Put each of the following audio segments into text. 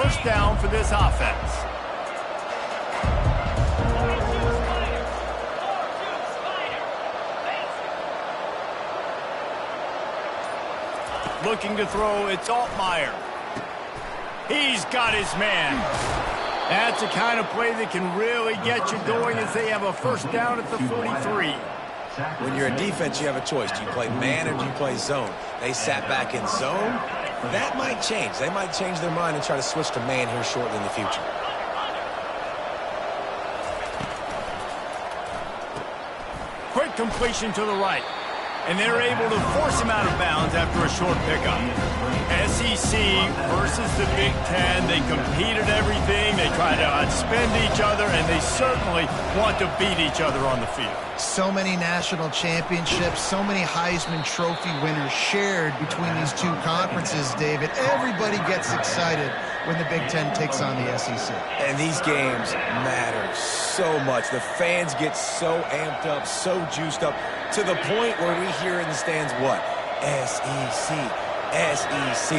first down for this offense. Looking to throw, it's Altmaier. He's got his man. That's the kind of play that can really get you going as they have a first down at the 43. When you're a defense, you have a choice. Do you play man or do you play zone? They sat back in zone. That might change. They might change their mind and try to switch to man here shortly in the future. Quick completion to the right. And they're able to force him out of bounds after a short pickup. SEC versus the Big Ten. They compete at everything. They try to outspend each other, and they certainly want to beat each other on the field. So many national championships, so many Heisman Trophy winners shared between these two conferences, David. Everybody gets excited when the Big Ten takes on the SEC. And these games matter so much. The fans get so amped up, so juiced up, to the point where we hear in the stands what? SEC, SEC.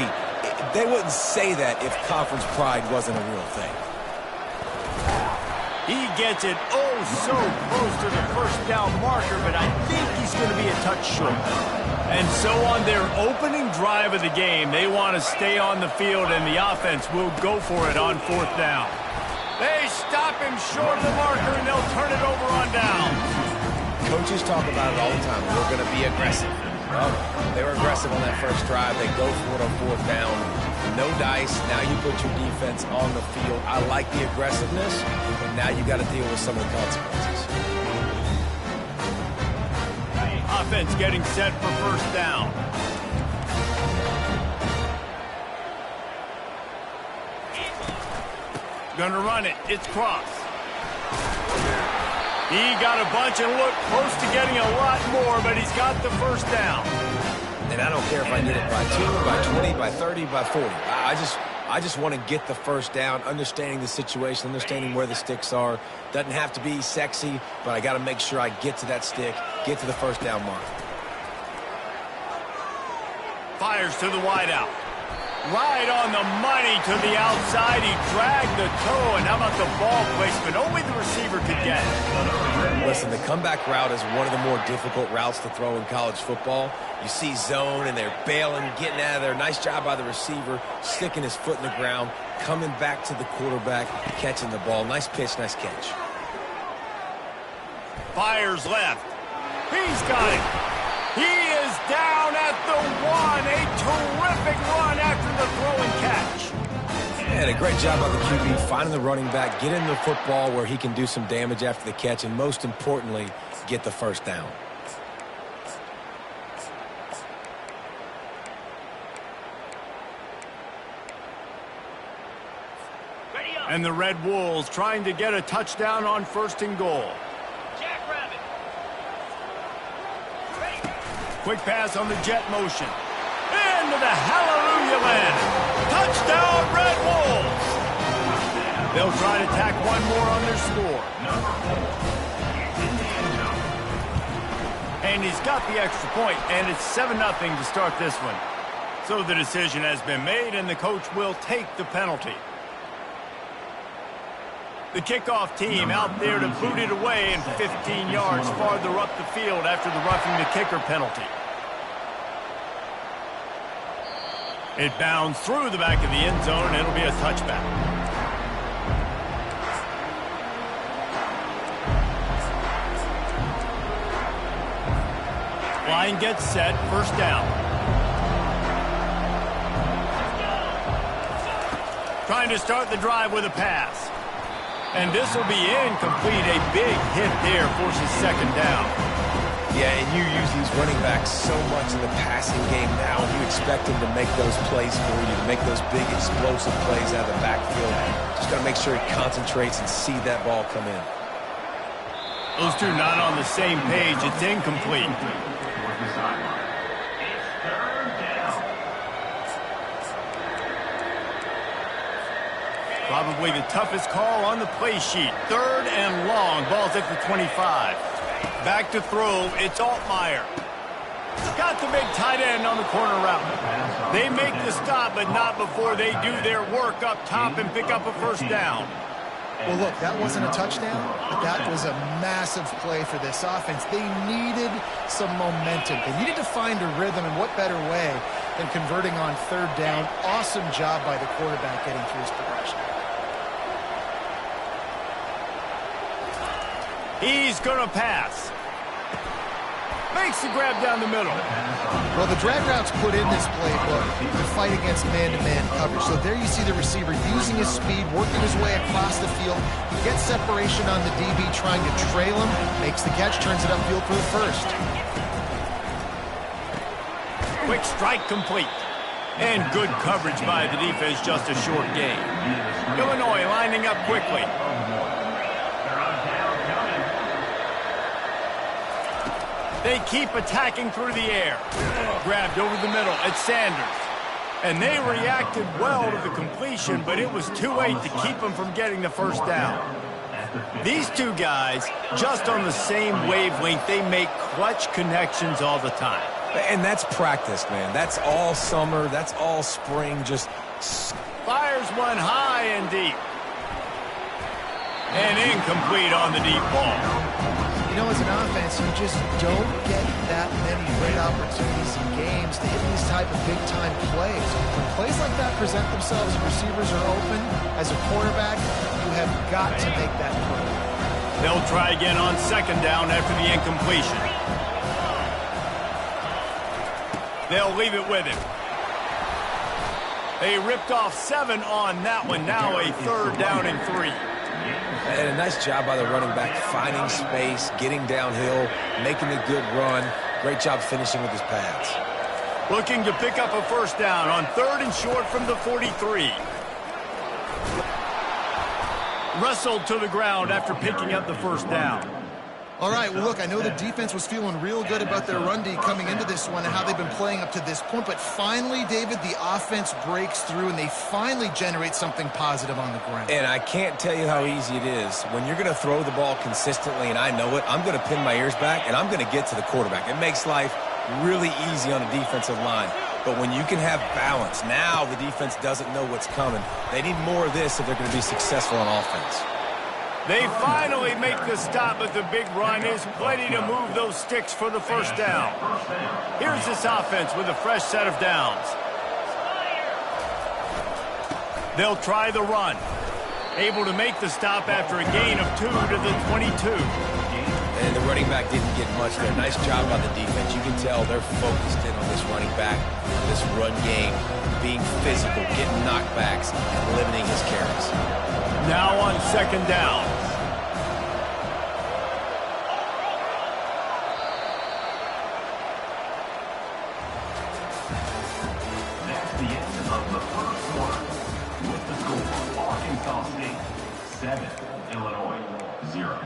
They wouldn't say that if conference pride wasn't a real thing. He gets it so close to the first down marker, but I think he's going to be a touch short. And so on their opening drive of the game, they want to stay on the field, and the offense will go for it on fourth down. They stop him short of the marker, and they'll turn it over on down. Coaches talk about it all the time. We're going to be aggressive. Well, they were aggressive on that first drive. They go for it on fourth down. No dice. Now you put your defense on the field. I like the aggressiveness, but now you got to deal with some of the consequences. Offense getting set for first down. Gonna run it. It's Cross. He got a bunch and looked close to getting a lot more, but he's got the first down. And I don't care if I get it by 2, by 20, by 30, by 40. I just want to get the first down, understanding the situation, understanding where the sticks are. Doesn't have to be sexy, but I got to make sure I get to that stick, get to the first down mark. Fires to the wideout. Right on the money to the outside. He dragged the toe, and how about the ball placement? Only the receiver could get it. Listen, the comeback route is one of the more difficult routes to throw in college football. You see zone, and they're bailing, getting out of there. Nice job by the receiver, sticking his foot in the ground, coming back to the quarterback, catching the ball. Nice pitch, nice catch. Fires left. He's got it. He is down at the 1. A terrific run after the throw and catch. And a great job by the QB finding the running back, getting the football where he can do some damage after the catch, and most importantly, get the first down. And the Red Wolves trying to get a touchdown on first and goal. Quick pass on the jet motion. Into the hallelujah land. Touchdown, Red Wolves. They'll try to tack one more on their score. And he's got the extra point, and it's 7-0 to start this one. So the decision has been made, and the coach will take the penalty. The kickoff team out there to boot it away and 15 yards farther up the field after the roughing the kicker penalty. It bounds through the back of the end zone, and it'll be a touchback. Line gets set, first down. Trying to start the drive with a pass. And this will be incomplete. A big hit there forces second down. Yeah, and you use these running backs so much in the passing game now. You expect them to make those plays for you, to make those big explosive plays out of the backfield. Just got to make sure he concentrates and see that ball come in. Those two not on the same page. It's incomplete. Probably the toughest call on the play sheet. Third and long. Ball's at the 25. Back to throw. It's Altmaier. Got the big tight end on the corner route. They make the stop, but not before they do their work up top and pick up a first down. Well, look, that wasn't a touchdown, but that was a massive play for this offense. They needed some momentum. They needed to find a rhythm, and what better way than converting on third down. Awesome job by the quarterback getting through his progression. He's going to pass. Makes the grab down the middle. Well, the drag routes put in this playbook to fight against man-to-man coverage. So there you see the receiver using his speed, working his way across the field. He gets separation on the DB, trying to trail him, makes the catch, turns it upfield for the first. Quick strike complete. And good coverage by the defense, just a short gain. Illinois lining up quickly. They keep attacking through the air. Grabbed over the middle. It's Sanders. And they reacted well to the completion, but it was too late to keep them from getting the first down. These two guys, just on the same wavelength, they make clutch connections all the time. And that's practice, man. That's all summer. That's all spring. Just fires one high and deep. And incomplete on the deep ball. You know, as an offense, you just don't get that many great opportunities in games to hit these type of big-time plays. When plays like that present themselves and receivers are open, as a quarterback, you have got to make that play. They'll try again on second down after the incompletion. They'll leave it with him. They ripped off 7 on that one. Now a third down and 3. And a nice job by the running back, finding space, getting downhill, making a good run. Great job finishing with his pads. Looking to pick up a first down on third and short from the 43. Wrestled to the ground after picking up the first down. All right, well, look, I know the defense was feeling real good about their run D coming into this one and how they've been playing up to this point, but finally, David, the offense breaks through and they finally generate something positive on the ground. And I can't tell you how easy it is. When you're going to throw the ball consistently, and I know it, I'm going to pin my ears back, and I'm going to get to the quarterback. It makes life really easy on a defensive line. But when you can have balance, now the defense doesn't know what's coming. They need more of this if they're going to be successful on offense. They finally make the stop, but the big run is plenty to move those sticks for the first down. Here's this offense with a fresh set of downs. They'll try the run. Able to make the stop after a gain of 2 to the 22. And the running back didn't get much there. Nice job by the defense. You can tell they're focused in on this running back, this run game, being physical, getting knockbacks, and limiting his carries. Now on second down. That's the end of the first quarter. With the score, Arkansas State 7, Illinois 0.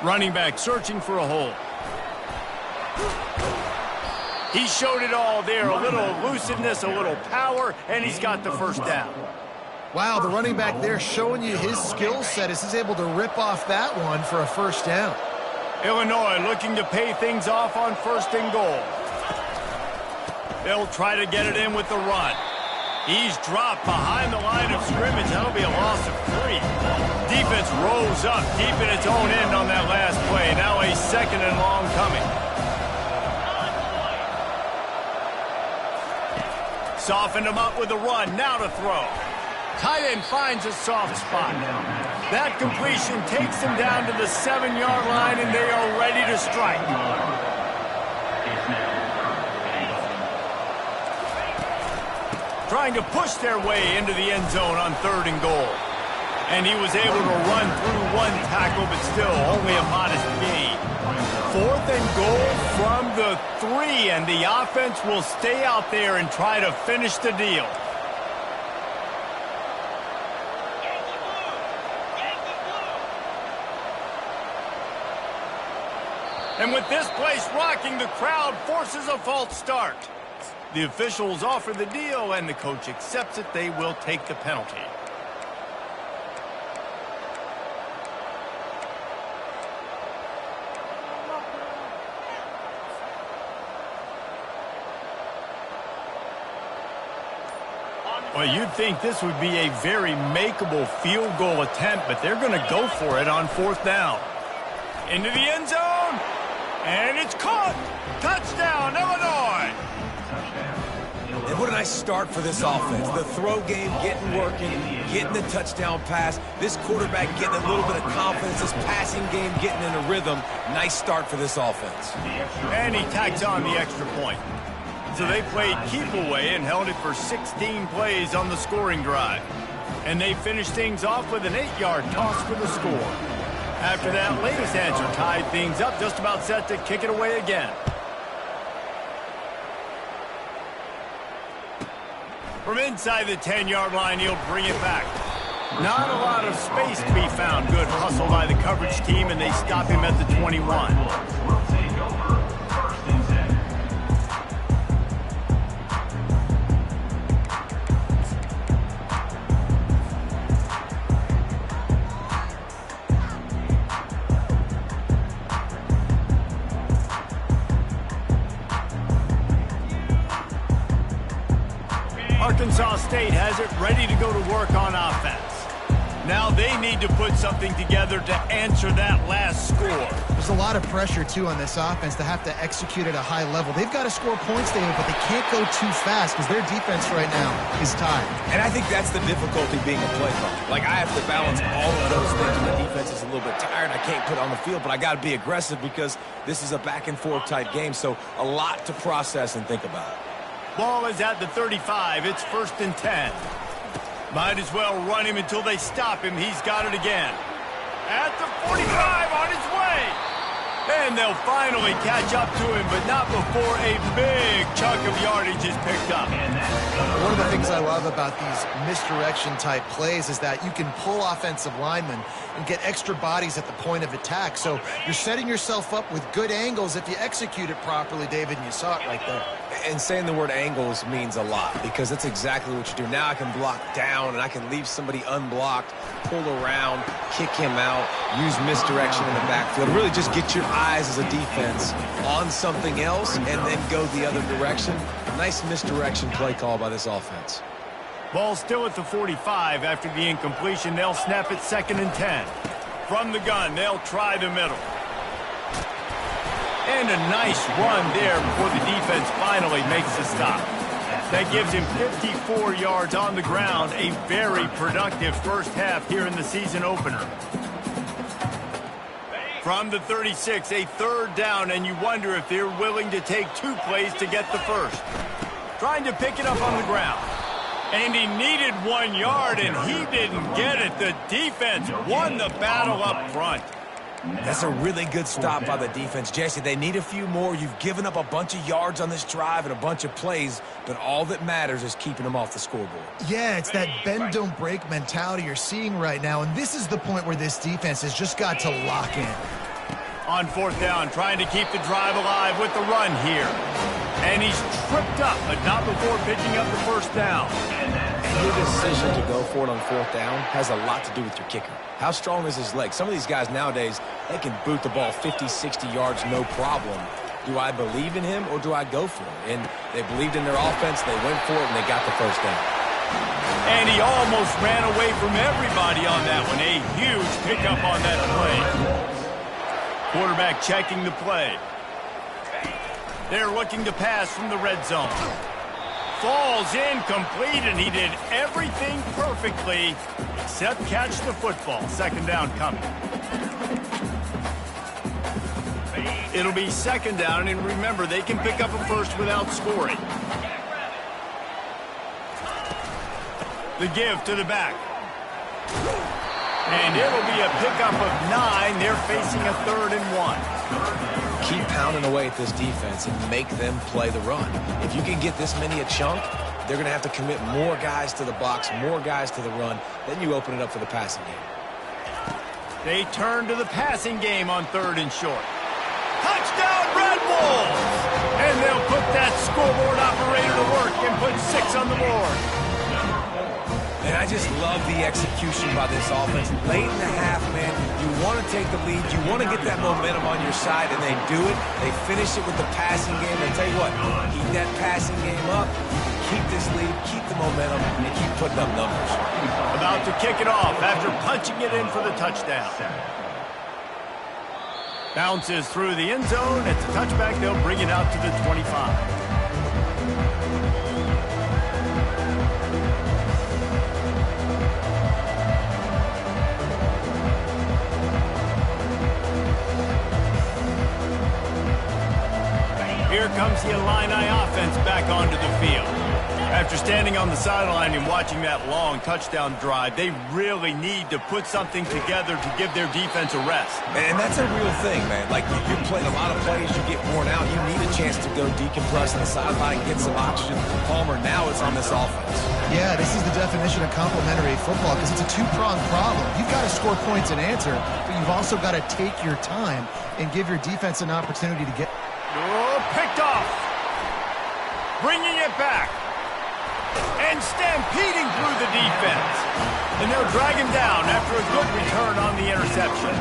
Running back searching for a hole. He showed it all there. A little elusiveness, a little power, and he's got the first down. Wow, the running back there showing you his skill set as he's able to rip off that one for a first down. Illinois looking to pay things off on first and goal. They'll try to get it in with the run. He's dropped behind the line of scrimmage. That'll be a loss of 3. Defense rolls up deep in its own end on that last play. Now a second and long coming. Softened him up with the run. Now to throw. Tight end finds a soft spot. That completion takes him down to the 7-yard line, and they are ready to strike. Trying to push their way into the end zone on third and goal. And he was able to run through one tackle, but still only a modest gain. Fourth and goal from the 3, and the offense will stay out there and try to finish the deal. And with this place rocking, the crowd forces a false start. The officials offer the deal, and the coach accepts it. They will take the penalty. Well, you'd think this would be a very makeable field goal attempt, but they're going to go for it on 4th down. Into the end zone, and it's caught. Touchdown, Illinois. And what a nice start for this offense. The throw game getting working, getting the touchdown pass. This quarterback getting a little bit of confidence. This passing game getting in a rhythm. Nice start for this offense. And he tacks on the extra point. So they played keep away and held it for 16 plays on the scoring drive. And they finished things off with an 8-yard toss for the score. After that latest answer tied things up, just about set to kick it away again. From inside the 10-yard line, he'll bring it back. Not a lot of space to be found. Good hustle by the coverage team, and they stop him at the 21. Arkansas State has it ready to go to work on offense. Now they need to put something together to answer that last score. There's a lot of pressure, too, on this offense to have to execute at a high level. They've got to score points, David, but they can't go too fast because their defense right now is tired. And I think that's the difficulty being a play caller. Like, I have to balance all of those things. My defense is a little bit tired. I can't put it on the field, but I got to be aggressive because this is a back-and-forth type game, so a lot to process and think about. Ball is at the 35. It's 1st and 10. Might as well run him until they stop him. He's got it again. At the 45, on his way. And they'll finally catch up to him, but not before a big chunk of yardage is picked up. One of the things I love about these misdirection-type plays is that you can pull offensive linemen and get extra bodies at the point of attack. So you're setting yourself up with good angles if you execute it properly, David, and you saw it right there. And saying the word angles means a lot because that's exactly what you do. Now I can block down and I can leave somebody unblocked, pull around, kick him out, use misdirection in the backfield. Really just get your eyes as a defense on something else and then go the other direction. Nice misdirection play call by this offense. Ball still at the 45 after the incompletion. They'll snap it 2nd and 10. From the gun, they'll try the middle. And a nice run there before the defense finally makes the stop. That gives him 54 yards on the ground, a very productive first half here in the season opener. From the 36, a 3rd down, and you wonder if they're willing to take 2 plays to get the first. Trying to pick it up on the ground. And he needed 1 yard, and he didn't get it. The defense won the battle up front. That's a really good stop by the defense. Jesse, they need a few more. You've given up a bunch of yards on this drive and a bunch of plays, but all that matters is keeping them off the scoreboard. Yeah, it's that bend, don't break mentality you're seeing right now, and this is the point where this defense has just got to lock in. On 4th down, trying to keep the drive alive with the run here. And he's tripped up, but not before picking up the 1st down. And your decision to go for it on 4th down has a lot to do with your kicker. How strong is his leg? Some of these guys nowadays, they can boot the ball 50, 60 yards, no problem. Do I believe in him or do I go for it? And they believed in their offense, they went for it, and they got the 1st down. And he almost ran away from everybody on that one. A huge pickup on that play. Quarterback checking the play. They're looking to pass from the red zone. Falls incomplete, and he did everything perfectly except catch the football. 2nd down coming. It'll be 2nd down, and remember, they can pick up a first without scoring. The give to the back. And it'll be a pickup of 9. They're facing a 3rd and 1. Keep pounding away at this defense and make them play the run. If you can get this many a chunk, they're going to have to commit more guys to the box, more guys to the run. Then you open it up for the passing game. They turn to the passing game on 3rd and short. Touchdown! Touchdown, Red Wolves! And they'll put that scoreboard operator to work and put 6 on the board. And I just love the execution by this offense. Late in the half, man, you want to take the lead. You want to get that momentum on your side, and they do it. They finish it with the passing game. And I tell you what, keep that passing game up. Keep this lead, keep the momentum, and keep putting up numbers. About to kick it off after punching it in for the touchdown. Bounces through the end zone. It's a touchback. They'll bring it out to the 25. Here comes the Illini offense back onto the field. After standing on the sideline and watching that long touchdown drive, they really need to put something together to give their defense a rest. And that's a real thing, man. Like, you're playing a lot of plays, you get worn out. You need a chance to go decompress on the sideline, get some oxygen. Palmer, now it's on this offense. Yeah, this is the definition of complementary football because it's a two-pronged problem. You've got to score points and answer, but you've also got to take your time and give your defense an opportunity to get... Oh, picked off. Bringing it back. And stampeding through the defense. And they'll drag him down after a good return on the interception.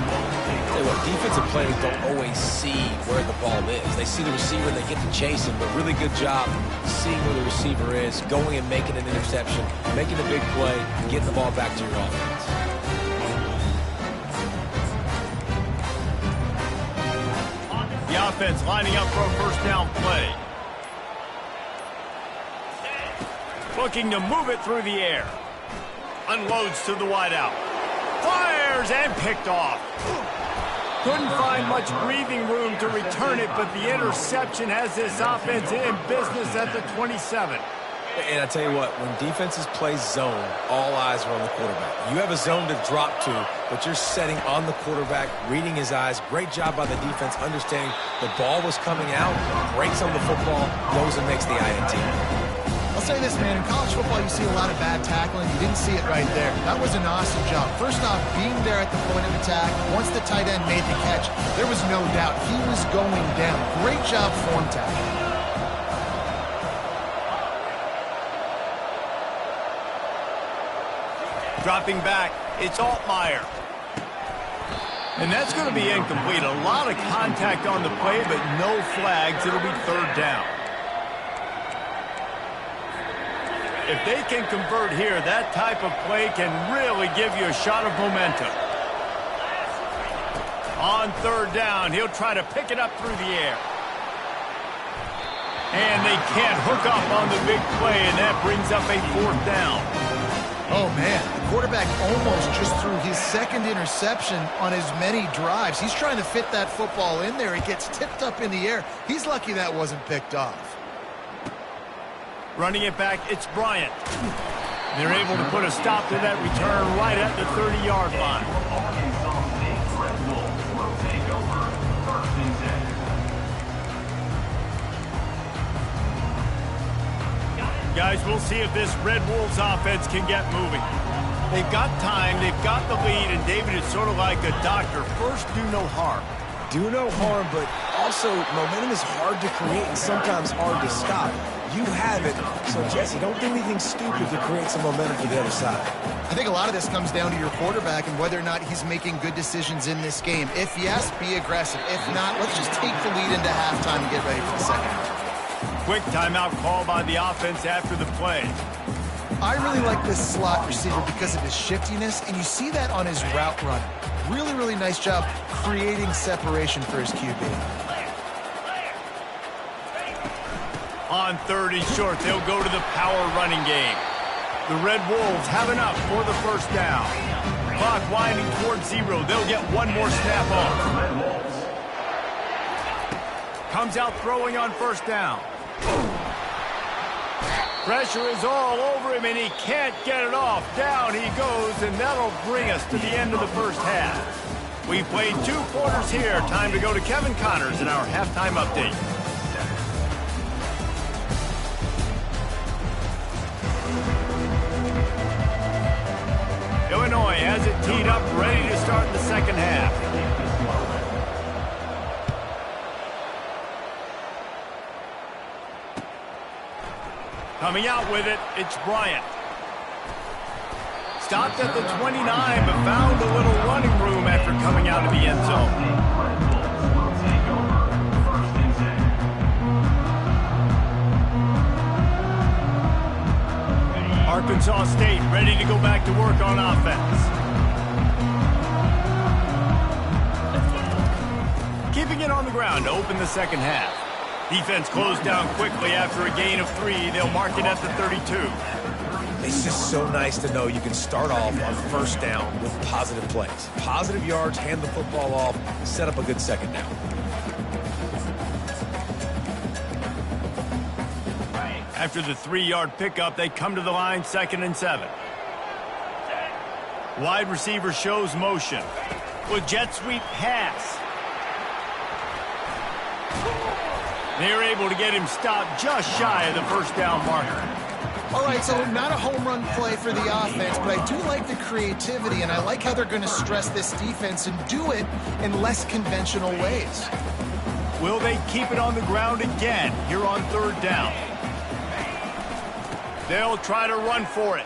Hey, look, defensive players don't always see where the ball is. They see the receiver and they get to chase him, but really good job seeing where the receiver is, going and making an interception, making a big play, and getting the ball back to your offense. The offense lining up for a first down play. Looking to move it through the air. Unloads to the wideout. Fires and picked off. Couldn't find much breathing room to return it, but the interception has this offense in business at the 27. And I tell you what, when defenses play zone, all eyes are on the quarterback. You have a zone to drop to, but you're setting on the quarterback, reading his eyes. Great job by the defense, understanding the ball was coming out, breaks on the football, goes and makes the INT. I'll say this, man, in college football you see a lot of bad tackling. You didn't see it right there. That was an awesome job. First off, being there at the point of attack, once the tight end made the catch, there was no doubt he was going down. Great job form tackling. Dropping back, it's Altmaier. And that's going to be incomplete. A lot of contact on the play, but no flags. It'll be third down. If they can convert here, that type of play can really give you a shot of momentum. On third down, he'll try to pick it up through the air. And they can't hook up on the big play, and that brings up a fourth down. Oh, man, the quarterback almost just threw his second interception on as many drives. He's trying to fit that football in there. It gets tipped up in the air. He's lucky that wasn't picked off. Running it back, it's Bryant. They're able to put a stop to that return right at the 30-yard line. Arkansas State Red Wolves will take over 1st and 10. Guys, we'll see if this Red Wolves offense can get moving. They've got time, they've got the lead, and David is sort of like a doctor. First, do no harm. Do no harm, but also momentum is hard to create and sometimes hard to stop. You have it, so Jesse, don't do anything stupid to create some momentum for the other side. I think a lot of this comes down to your quarterback and whether or not he's making good decisions in this game. If yes, be aggressive. If not, let's just take the lead into halftime and get ready for the second half. Quick timeout call by the offense after the play. I really like this slot receiver because of his shiftiness, and you see that on his route run. Really, really nice job creating separation for his QB. On third and short, they'll go to the power running game. The Red Wolves have enough for the first down. Clock winding towards 0. They'll get one more snap on. Comes out throwing on first down. Pressure is all over him, and he can't get it off. Down he goes, and that'll bring us to the end of the first half. We've played 2 quarters here. Time to go to Kevin Connors in our halftime update. Illinois has it teed up, ready to start the second half. Coming out with it, it's Bryant. Stopped at the 29, but found a little running room after coming out of the end zone. Arkansas State ready to go back to work on offense. Keeping it on the ground to open the second half. Defense closed down quickly after a gain of 3. They'll mark it at the 32. It's just so nice to know you can start off on first down with positive plays. Positive yards, hand the football off, set up a good second down. After the 3-yard pickup, they come to the line, 2nd and 7. Wide receiver shows motion. With jet sweep pass. They're able to get him stopped just shy of the first down marker. All right, so not a home run play for the offense, but I do like the creativity, and I like how they're going to stress this defense and do it in less conventional ways. Will they keep it on the ground again here on 3rd down? They'll try to run for it.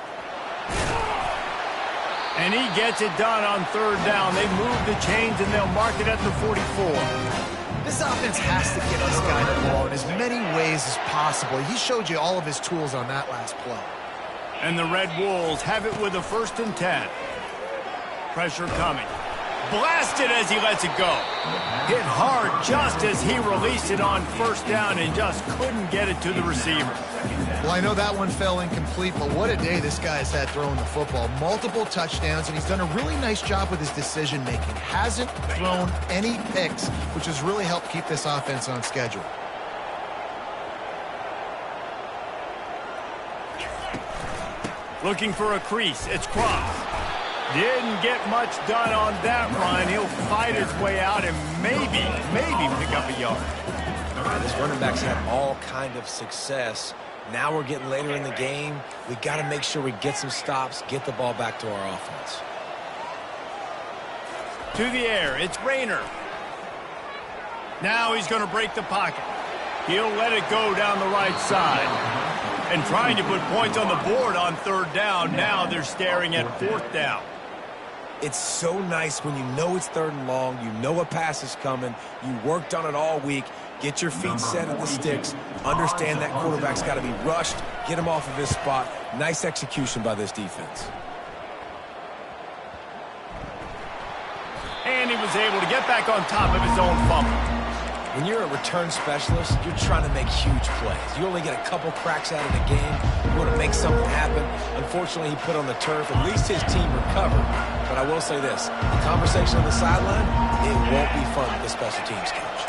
And he gets it done on 3rd down. They move the chains, and they'll mark it at the 44. This offense has to get this guy the ball in as many ways as possible. He showed you all of his tools on that last play. And the Red Wolves have it with a 1st and 10. Pressure coming. Blasted as he lets it go. Hit hard just as he released it on 1st down and just couldn't get it to the receiver. Well, I know that one fell incomplete, but what a day this guy's had throwing the football. Multiple touchdowns, and he's done a really nice job with his decision-making. Hasn't thrown any picks, which has really helped keep this offense on schedule. Looking for a crease. It's Cross. Didn't get much done on that run. He'll fight his way out and maybe pick up a yard. This running back's had all kind of success. Now we're getting later in the game. We got to make sure we get some stops, get the ball back to our offense. To the air, it's Rayner. Now he's going to break the pocket. He'll let it go down the right side. And trying to put points on the board on 3rd down. Now they're staring at 4th down. It's so nice when you know it's 3rd and long, you know a pass is coming, you worked on it all week, get your feet set at the sticks, understand that quarterback's got to be rushed, get him off of his spot. Nice execution by this defense. And he was able to get back on top of his own fumble. When you're a return specialist, you're trying to make huge plays. You only get a couple cracks out of the game. You want to make something happen. Unfortunately, he put on the turf. At least his team recovered. But I will say this, the conversation on the sideline, it won't be fun with the special teams coach.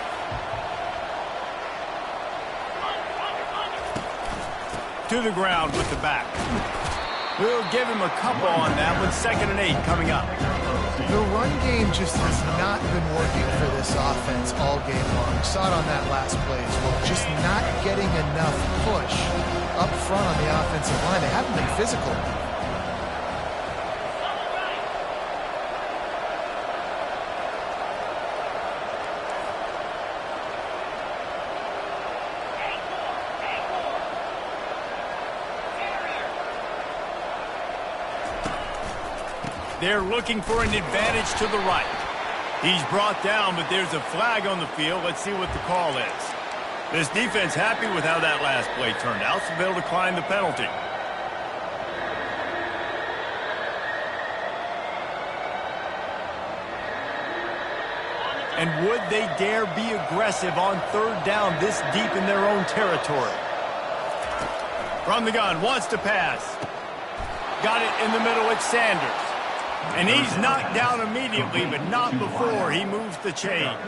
To the ground with the back. We'll give him a couple on that with 2nd and 8 coming up. The run game just has not been working for this offense all game long. We saw it on that last play as well. Just not getting enough push up front on the offensive line. They haven't been physical. They're looking for an advantage to the right. He's brought down, but there's a flag on the field. Let's see what the call is. This defense happy with how that last play turned out, so they'll decline the penalty. And would they dare be aggressive on 3rd down this deep in their own territory? From the gun, wants to pass. Got it in the middle, it's Sanders. And he's knocked down immediately, but not before he moves the chains.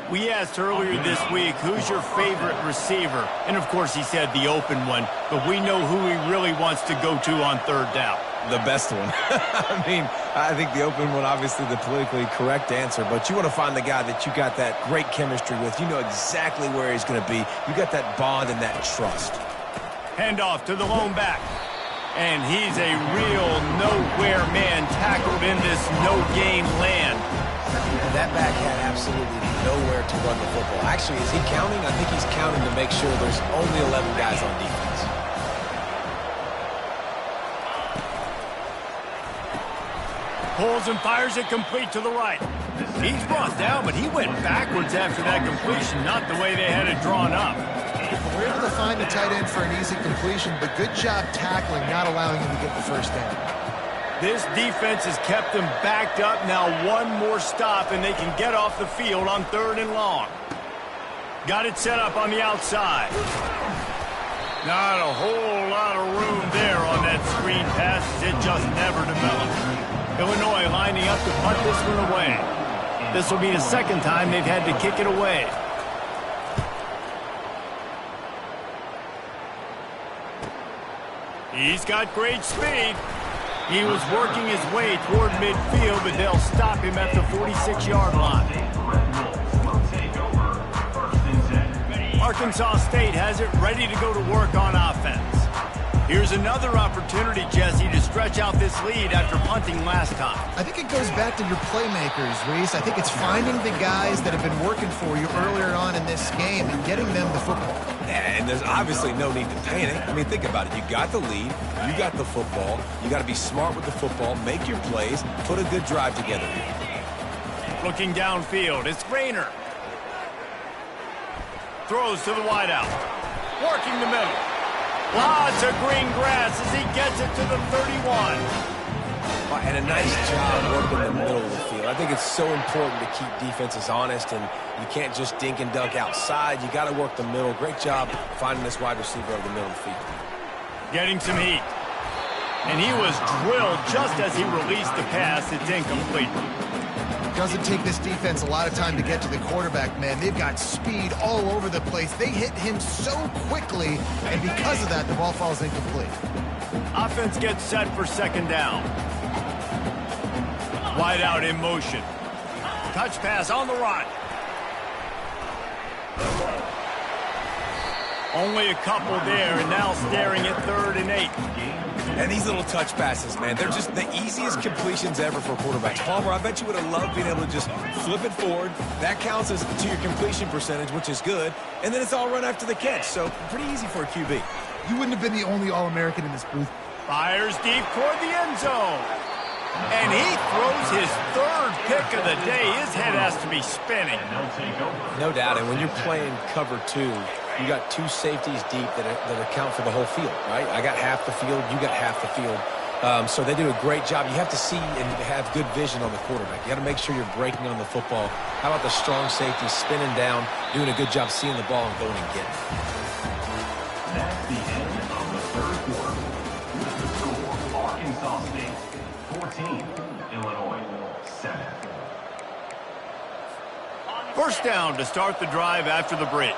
We asked earlier this week, who's your favorite receiver? And, of course, he said the open one, but we know who he really wants to go to on 3rd down. The best one. I mean, I think the open one, obviously the politically correct answer, but you want to find the guy that you got that great chemistry with. You know exactly where he's going to be. You got that bond and that trust. Handoff to the lone back. And he's a real nowhere man tackled in this no-game land. And that back had absolutely nowhere to run the football. Actually, is he counting? I think he's counting to make sure there's only 11 guys on defense. Pulls and fires it complete to the right. He's brought down, but he went backwards after that completion, not the way they had it drawn up. We're able to find the tight end for an easy completion, but good job tackling, not allowing him to get the first down. This defense has kept them backed up. Now one more stop, and they can get off the field on 3rd and long. Got it set up on the outside. Not a whole lot of room there on that screen pass. It just never developed. Illinois lining up to punt this one away. This will be the second time they've had to kick it away. He's got great speed. He was working his way toward midfield, but they'll stop him at the 46-yard line. Arkansas State has it ready to go to work on offense. Here's another opportunity, Jesse, to stretch out this lead after punting last time. I think it goes back to your playmakers, Reese. I think it's finding the guys that have been working for you earlier on in this game and getting them the football. And there's obviously no need to panic. I mean, think about it. You got the lead. You got the football. You got to be smart with the football. Make your plays. Put a good drive together here. Looking downfield, it's Rayner. Throws to the wideout. Working the middle. Lots of green grass as he gets it to the 31. And a nice job working the middle of the field. I think it's so important to keep defenses honest, and you can't just dink and dunk outside. You got to work the middle. Great job finding this wide receiver over the middle of the field. Getting some heat. And he was drilled just as he released the pass. It's incomplete. Doesn't take this defense a lot of time to get to the quarterback, man. They've got speed all over the place. They hit him so quickly, and because of that, the ball falls incomplete. Offense gets set for 2nd down. Wide out in motion. Touch pass on the run. Only a couple there, and now staring at 3rd and 8. And these little touch passes, man, they're just the easiest completions ever for quarterbacks. Palmer, I bet you would have loved being able to just flip it forward. That counts as to your completion percentage, which is good. And then it's all run after the catch, so pretty easy for a QB. You wouldn't have been the only All-American in this booth. Fires deep toward the end zone. And he throws his 3rd pick of the day. His head has to be spinning. No doubt, and when you're playing cover 2, you got 2 safeties deep that account for the whole field, right? I got half the field, you got half the field. So they do a great job. You have to see and have good vision on the quarterback. You got to make sure you're breaking on the football. How about the strong safety spinning down, doing a good job seeing the ball and going and getting it. That's the end of the 3rd quarter. With the score, Arkansas State 14, Illinois 7. First down to start the drive after the break.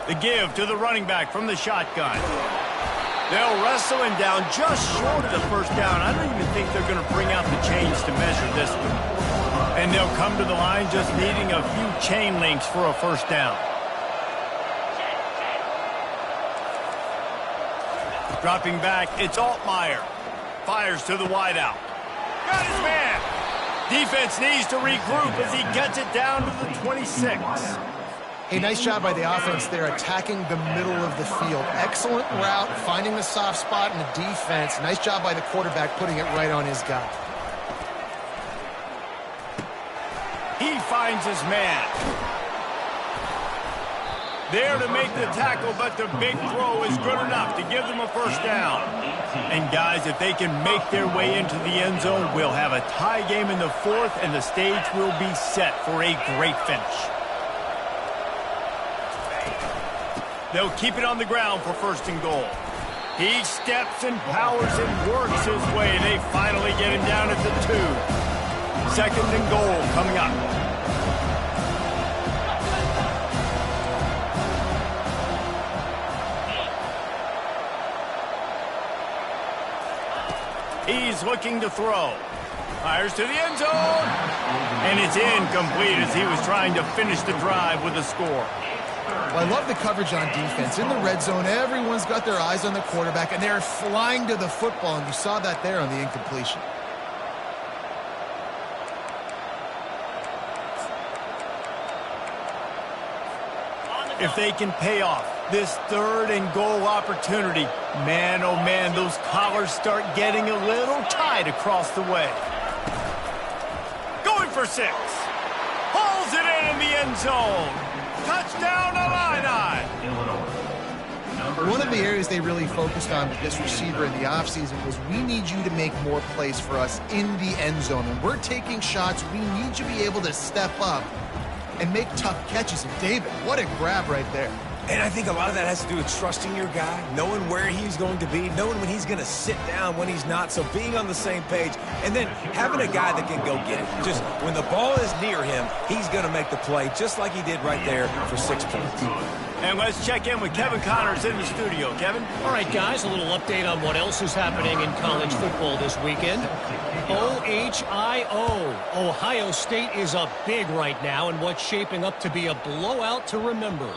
The give to the running back from the shotgun. They'll wrestle him down just short of the 1st down. I don't even think they're going to bring out the chains to measure this one. And they'll come to the line just needing a few chain links for a 1st down. Dropping back, it's Altmaier. Fires to the wideout. Got his man. Defense needs to regroup as he gets it down to the 26. Hey, nice job by the offense there, attacking the middle of the field. Excellent route, finding the soft spot in the defense. Nice job by the quarterback putting it right on his guy. He finds his man. There to make the tackle, but the big throw is good enough to give them a 1st down. And guys, if they can make their way into the end zone, we'll have a tie game in the 4th, and the stage will be set for a great finish. They'll keep it on the ground for 1st and goal. He steps and powers and works his way. They finally get him down at the 2. 2nd and goal coming up. He's looking to throw. Fires to the end zone. And it's incomplete as he was trying to finish the drive with a score. Well, I love the coverage on defense. In the red zone, everyone's got their eyes on the quarterback, and they're flying to the football, and you saw that there on the incompletion. If they can pay off this 3rd and goal opportunity, man, oh man, those collars start getting a little tight across the way. Going for 6. Hauls it in the end zone. Touchdown, Illini. One of the areas they really focused on with this receiver in the offseason was we need you to make more plays for us in the end zone. When we're taking shots, we need you to be able to step up and make tough catches. And David, what a grab right there. And I think a lot of that has to do with trusting your guy, knowing where he's going to be, knowing when he's going to sit down, when he's not, so being on the same page, and then having a guy that can go get it. Just when the ball is near him, he's going to make the play, just like he did right there for 6 points. And let's check in with Kevin Connors in the studio. Kevin? All right, guys, a little update on what else is happening in college football this weekend. OHIO. Ohio State is up big right now in what's shaping up to be a blowout to remember.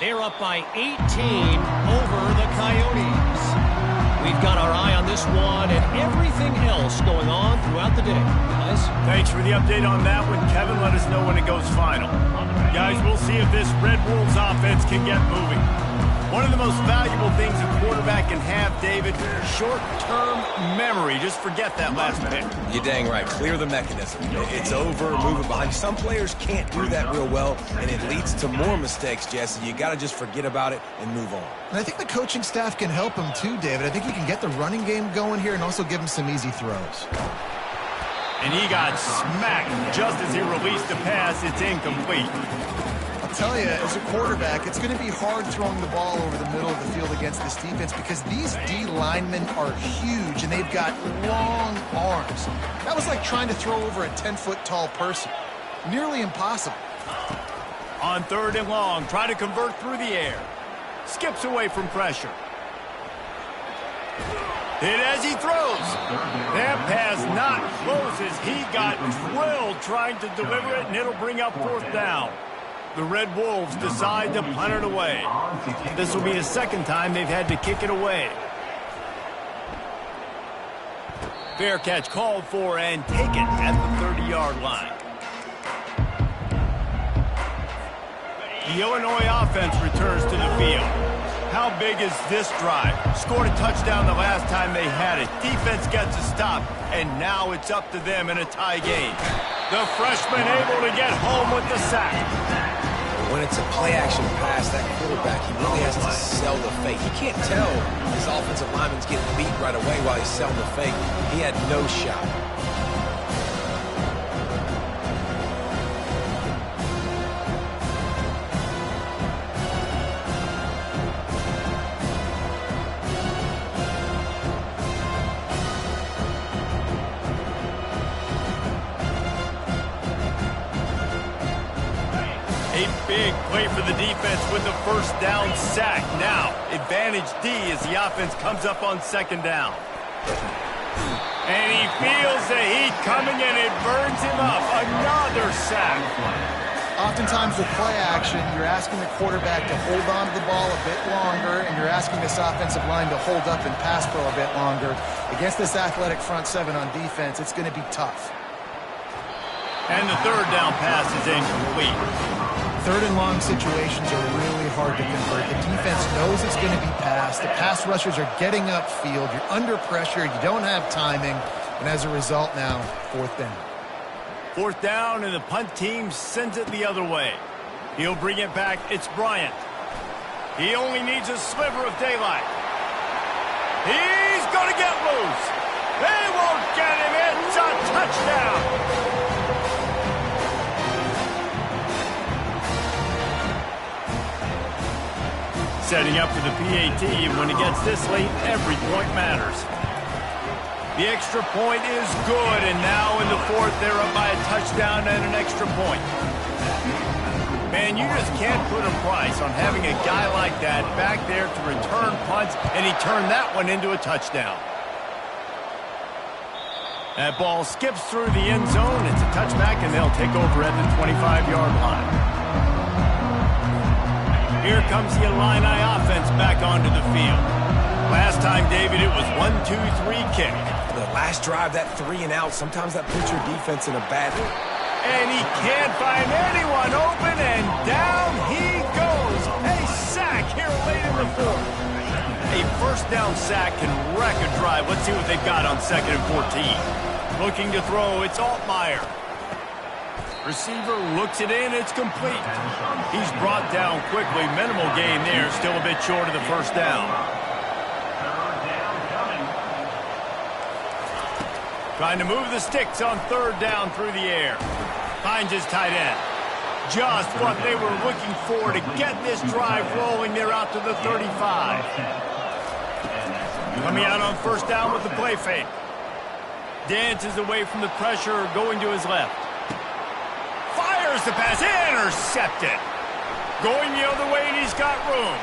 They're up by 18 over the Coyotes. We've got our eye on this one and everything else going on throughout the day, guys. Thanks for the update on that one, Kevin. Let us know when it goes final. Guys, we'll see if this Red Wolves offense can get moving. One of the most valuable things a quarterback can have, David, short-term memory. Just forget that last pick. You're dang right. Clear the mechanism. It's over, move it behind. Some players can't do that real well, and it leads to more mistakes, Jesse. You got to just forget about it and move on. And I think the coaching staff can help him too, David. I think he can get the running game going here and also give him some easy throws. And he got smacked just as he released the pass. It's incomplete. I'll tell you, as a quarterback, it's going to be hard throwing the ball over the middle of the field against this defense because these D linemen are huge and they've got long arms. That was like trying to throw over a 10-foot tall person. Nearly impossible. On 3rd and long, try to convert through the air. Skips away from pressure. Hit as he throws. That pass not close as he got drilled trying to deliver it, and it'll bring up 4th down. The Red Wolves decide to punt it away. This will be the 2nd time they've had to kick it away. Fair catch called for and taken at the 30-yard line. The Illinois offense returns to the field. How big is this drive? Scored a touchdown the last time they had it. Defense gets a stop, and now it's up to them in a tie game. The freshman able to get home with the sack. When it's a play-action pass, that quarterback, he really has to sell the fake. He can't tell his offensive lineman's getting beat right away while he's selling the fake. He had no shot. A big play for the defense with the 1st down sack. Now, advantage D as the offense comes up on 2nd down. And he feels the heat coming and it burns him up. Another sack. Oftentimes with play action, you're asking the quarterback to hold on to the ball a bit longer, and you're asking this offensive line to hold up and pass pro a bit longer. Against this athletic front 7 on defense, it's going to be tough. And the 3rd down pass is incomplete. 3rd and long situations are really hard to convert. The defense knows it's going to be passed. The pass rushers are getting upfield. You're under pressure. You don't have timing. And as a result now, 4th down. 4th down, and the punt team sends it the other way. He'll bring it back. It's Bryant. He only needs a sliver of daylight. He's going to get loose. They won't get him. It's a touchdown. Setting up for the PAT, and when it gets this late, every point matters. The extra point is good, and now in the 4th, they're up by a touchdown and an extra point. Man, you just can't put a price on having a guy like that back there to return punts, and he turned that one into a touchdown. That ball skips through the end zone. It's a touchback, and they'll take over at the 25-yard line. Here comes the Illini offense back onto the field. Last time, David, it was 1-2-3 kick. The last drive, that 3 and out, sometimes that puts your defense in a bad mood. And he can't find anyone open, and down he goes. back here late in the fourth. A first down sack can wreck a drive. Let's see what they've got on 2nd and 14. Looking to throw, it's Altmaier. Receiver looks it in, it's complete. He's brought down quickly. Minimal gain there, still a bit short of the first down. Trying to move the sticks on 3rd down through the air. Finds his tight end. Just what they were looking for to get this drive rolling. They're out to the 35. Coming out on 1st down with the play fake. Dances away from the pressure, going to his left. Fires the pass, intercepted. Going the other way, and he's got room.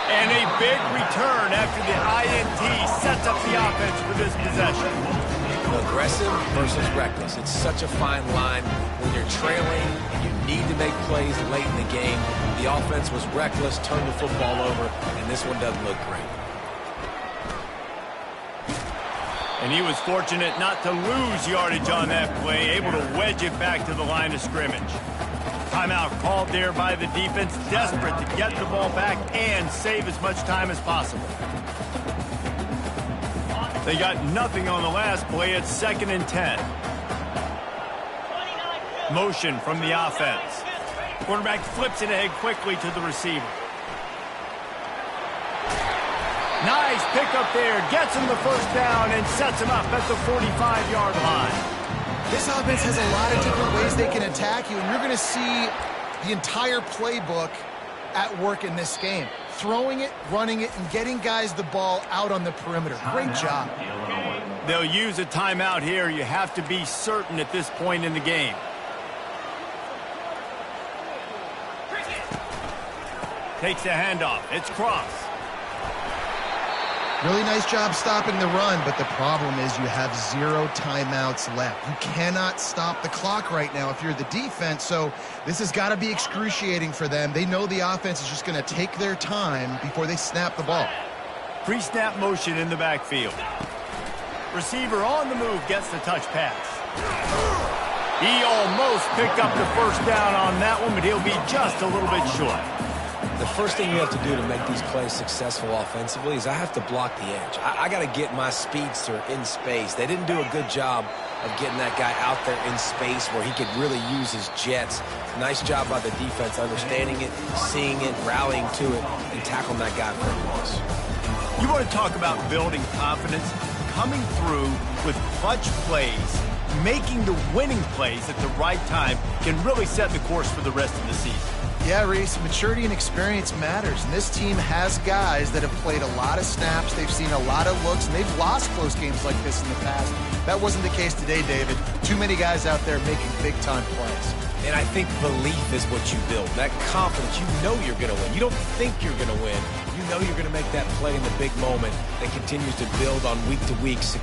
And a big return after the INT sets up the offense for this possession. Aggressive versus reckless. It's such a fine line when you're trailing and you need to make plays late in the game. The offense was reckless, turned the football over, and this one doesn't look great. And he was fortunate not to lose yardage on that play, able to wedge it back to the line of scrimmage. Timeout called there by the defense, desperate to get the ball back and save as much time as possible. They got nothing on the last play. It's 2nd and 10. Motion from the offense. Quarterback flips it ahead quickly to the receiver. Nice pickup there. Gets him the 1st down and sets him up at the 45-yard line. This offense has a lot of different ways they can attack you, and you're going to see the entire playbook at work in this game. Throwing it, running it, and getting guys the ball out on the perimeter. Great job. They'll use a timeout here. You have to be certain at this point in the game. Takes the handoff. It's Cross. Really nice job stopping the run, but the problem is you have 0 timeouts left. You cannot stop the clock right now if you're the defense, so this has got to be excruciating for them. They know the offense is just going to take their time before they snap the ball. Pre-snap motion in the backfield. Receiver on the move gets the touch pass. He almost picked up the 1st down on that one, but he'll be just a little bit short. The first thing you have to do to make these plays successful offensively is I have to block the edge. I got to get my speedster in space. They didn't do a good job of getting that guy out there in space where he could really use his jets. Nice job by the defense understanding it, seeing it, rallying to it, and tackling that guy for a loss. You want to talk about building confidence? Coming through with clutch plays, making the winning plays at the right time can really set the course for the rest of the season. Yeah, Reese, maturity and experience matters, and this team has guys that have played a lot of snaps, they've seen a lot of looks, and they've lost close games like this in the past. That wasn't the case today, David. Too many guys out there making big-time plays. And I think belief is what you build. That confidence, you know you're going to win. You don't think you're going to win. You know you're going to make that play in the big moment that continues to build on week-to-week success.